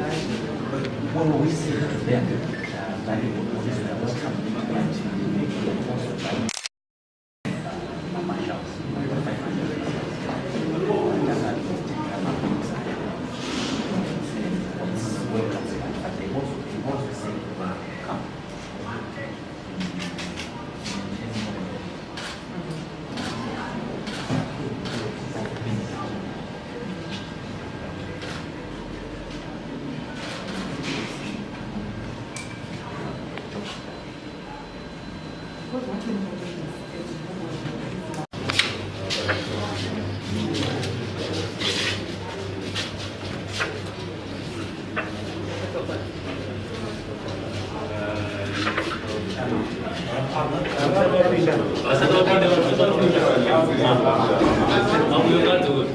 What we see there, like police are welcome on my house. But they also say, come. Vamos jogar tudo.